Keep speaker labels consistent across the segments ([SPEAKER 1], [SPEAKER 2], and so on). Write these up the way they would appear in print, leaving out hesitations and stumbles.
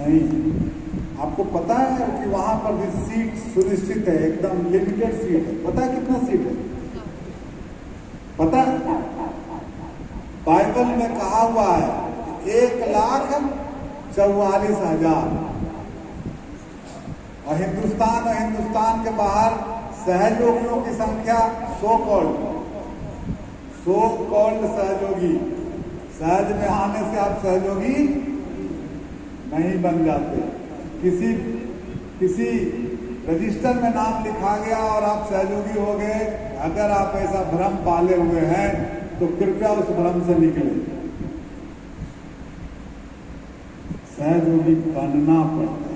[SPEAKER 1] नहीं, आपको पता है कि वहां पर भी सीट सुनिश्चित है, एकदम लिमिटेड सीट है। पता है कितना सीट है? पता है? बाइबल में कहा हुआ है 1,44,000। और हिंदुस्तान के बाहर सहयोगियों की संख्या सो कॉल्ड सहयोगी। सहज में आने से आप सहयोगी नहीं बन जाते। किसी रजिस्टर में नाम लिखा गया और आप सहयोगी हो गए, अगर आप ऐसा भ्रम पाले हुए हैं तो कृपया उस भ्रम से निकले। सहयोगी बनना पड़ता है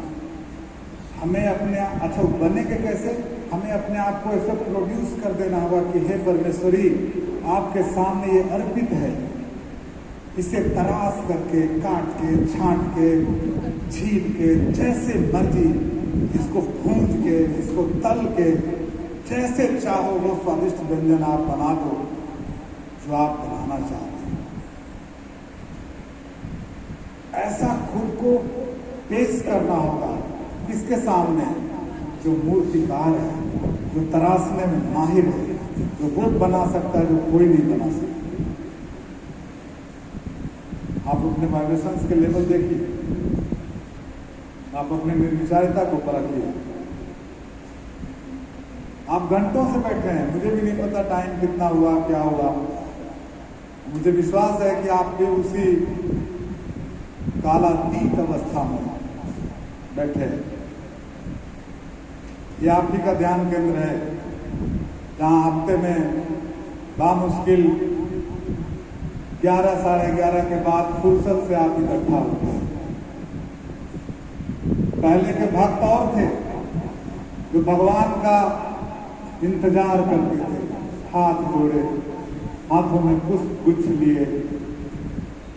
[SPEAKER 1] हमें अपने। अच्छा, बनने के कैसे? हमें अपने आप को ऐसे प्रोड्यूस कर देना होगा कि हे परमेश्वरी, आपके सामने ये अर्पित है, इसे तराश करके, काट के, छांट के, छील के, जैसे मर्जी इसको भूंज के, इसको तल के, जैसे चाहो वो स्वादिष्ट व्यंजन आप बना दो जो आप बनाना चाहते हैं। ऐसा खुद को पेश करना होगा किसके सामने? जो मूर्तिकार है, जो तराशने में माहिर है, जो वो बना सकता है जो कोई नहीं बना सकता। आप अपने वाइब्रेशंस के लेवल देखिए, आप अपने निर्विचारिता को परखिए। आप घंटों से बैठे हैं, मुझे भी नहीं पता टाइम कितना हुआ, क्या हुआ। मुझे विश्वास है कि आप भी उसी कालातीत अवस्था में बैठे हैं। ये आप ही का ध्यान केंद्र है, जहाँ हफ्ते में बामुश्किल 11 साढ़े 11 के बाद फुर्सत से आप इकट्ठा होते हैं। पहले के भक्त और थे जो भगवान का इंतजार करते थे, हाथ जोड़े, हाथों में पुष्प गुच्छ लिए,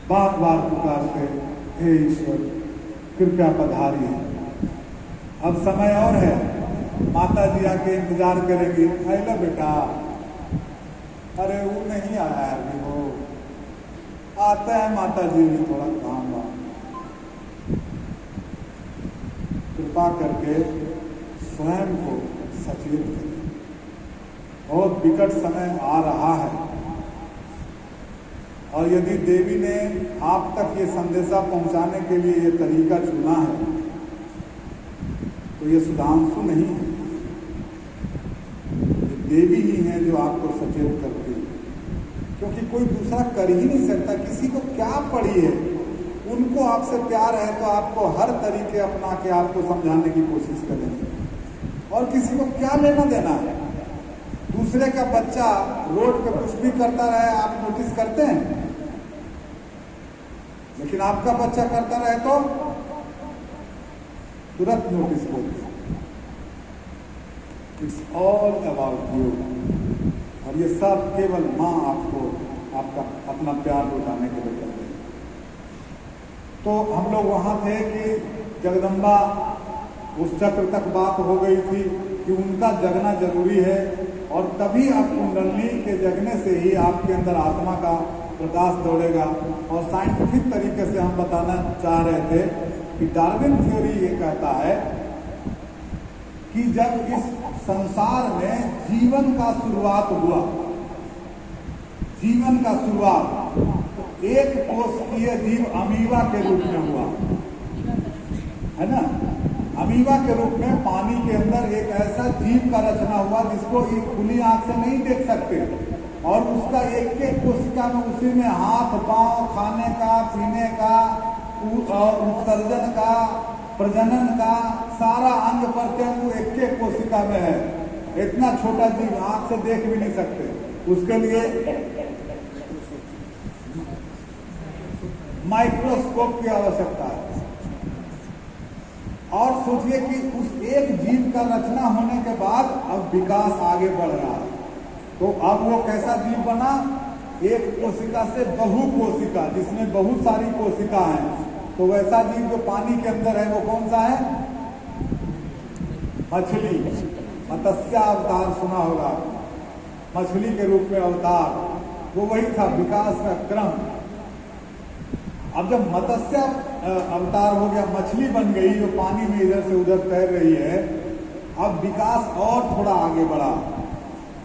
[SPEAKER 1] बार बार पुकारते, हे ईश्वर कृपया पधारिए। अब समय और है, माता जी आके इंतजार करेंगी, हेलो बेटा, अरे वो नहीं आया है अभी, वो आता है माता जी भी थोड़ा काम हुआ, कृपा करके स्वयं को सचेत करें। बहुत विकट समय आ रहा है और यदि देवी ने आप तक ये संदेशा पहुंचाने के लिए ये तरीका चुना है तो ये सुधांशु नहीं है, ये देवी ही है जो आपको सचेत करती है, क्योंकि कोई दूसरा कर ही नहीं सकता। किसी को क्या पड़ी है? उनको आपसे प्यार है तो आपको हर तरीके अपना के आपको समझाने की कोशिश करेंगे, और किसी को क्या लेना देना है? दूसरे का बच्चा रोड पे कुछ भी करता रहे आप नोटिस करते हैं, लेकिन आपका बच्चा करता रहे तो तुरंत नोटिस करते हैं। It's all about you. और ये सब केवल माँ आपको आपका अपना प्यार लुटाने के लिए करते हैं। तो हम लोग वहां थे कि जगदम्बा उस चक्र तक बात हो गई थी कि उनका जगना जरूरी है, और तभी आप कुंडली के जगने से ही आपके अंदर आत्मा का प्रकाश दौड़ेगा। और साइंटिफिक तरीके से हम बताना चाह रहे थे कि डार्विन थ्योरी ये कहता है कि जब इस संसार में जीवन का शुरुआत हुआ, जीवन का शुरुआत तो एक कोशिकीय जीव अमीबा के रूप में हुआ, है ना। अमीबा के रूप में पानी के अंदर एक ऐसा जीव का रचना हुआ जिसको एक खुली आंख से नहीं देख सकते, और उसका एक एक कोशिका में उसी में हाथ पांव, खाने का, पीने का और उत्सर्जन का, प्रजनन का सारा अंग प्रत्यंग एक एक कोशिका में है। इतना छोटा जीव आंख से देख भी नहीं सकते, उसके लिए माइक्रोस्कोप की आवश्यकता है। और सोचिए कि उस एक जीव का रचना होने के बाद अब विकास आगे बढ़ रहा है, तो अब वो कैसा जीव बना? एक कोशिका से बहु कोशिका, जिसमें बहुत सारी कोशिका हैं। तो वैसा जीव जो पानी के अंदर है वो कौन सा है? मछली। मत्स्य अवतार सुना होगा, मछली के रूप में अवतार, वो वही था विकास का क्रम। अब जब मत्स्य अवतार हो गया, मछली बन गई जो पानी में इधर से उधर तैर रही है। अब विकास और थोड़ा आगे बढ़ा।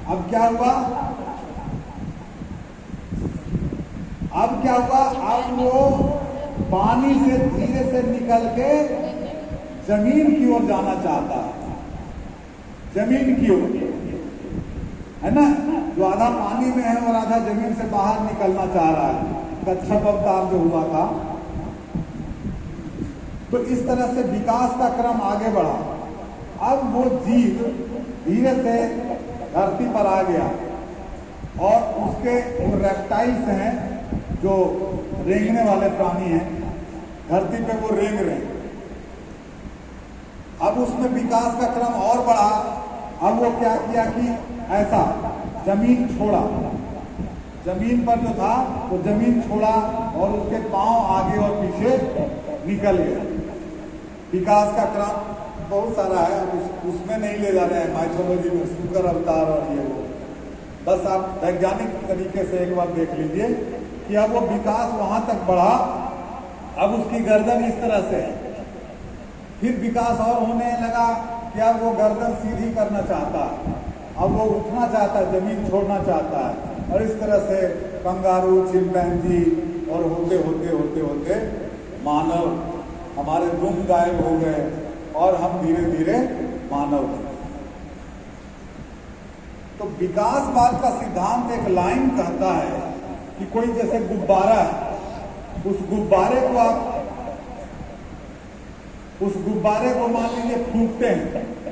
[SPEAKER 1] अब क्या हुआ? अब वो पानी से धीरे से निकल के जमीन की ओर जाना चाहता है, जमीन की ओर, है ना। जो आधा पानी में है और आधा जमीन से बाहर निकलना चाह रहा है, कच्छप अवतार जो हुआ था। तो इस तरह से विकास का क्रम आगे बढ़ा। अब वो जीव धीरे से धरती पर आ गया और उसके वो रेप्टाइल्स हैं जो रेंगने वाले प्राणी हैं, धरती पे वो रेंग रहे हैं। अब उसमें विकास का क्रम और बढ़ा। अब वो क्या किया कि ऐसा जमीन छोड़ा, जमीन पर जो था वो जमीन छोड़ा और उसके पांव आगे और पीछे निकल गए। विकास का क्रम बहुत सारा है, उसमें नहीं ले जा रहे हैं माइथोलॉजी में, शुकर अवतार और ये वो। बस आप वैज्ञानिक तरीके से एक बार देख लीजिए कि अब वो विकास वहां तक बढ़ा। अब उसकी गर्दन इस तरह से है। फिर विकास और होने लगा कि अब वो गर्दन सीधी करना चाहता है, अब वो उठना चाहता है, जमीन छोड़ना चाहता है। और इस तरह से कंगारू, चिंपैंजी और होते होते होते होते मानव, हमारे दुम गायब हो गए और हम धीरे धीरे मानव बने। तो विकासवाद का सिद्धांत एक लाइन कहता है कि कोई जैसे गुब्बारा है, उस गुब्बारे को मान लीजिए फूंकते हैं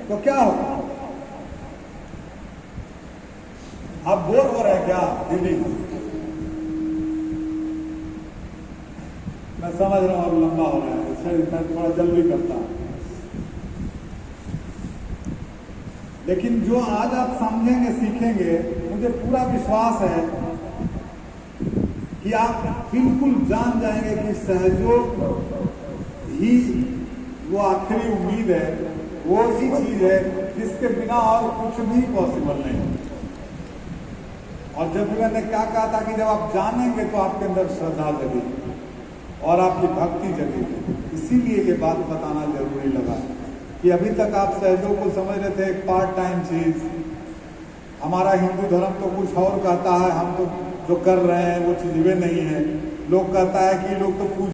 [SPEAKER 1] तो क्या होगा? आप बोर हो रहे हैं क्या दीदी? मैं समझ रहा हूं, अब लंबा हो रहा है, इसलिए मैं थोड़ा जल्दी करता हूं। लेकिन जो आज आप समझेंगे, सीखेंगे, मुझे पूरा विश्वास है कि आप बिल्कुल जान जाएंगे कि सहयोग ही वो आखिरी उम्मीद है, वो ही चीज है जिसके बिना और कुछ भी पॉसिबल नहीं। और जब मैंने क्या कहा था कि जब आप जानेंगे तो आपके अंदर श्रद्धा जगेगी और आपकी भक्ति जगेगी। इसीलिए ये बात बताना जरूरी लगा कि अभी तक आप सहयोग को समझ रहे थे एक पार्ट टाइम चीज। हमारा हिंदू धर्म तो कुछ और कहता है, हम तो जो कर रहे हैं वो चीज वे नहीं है। लोग कहता है कि लोग तो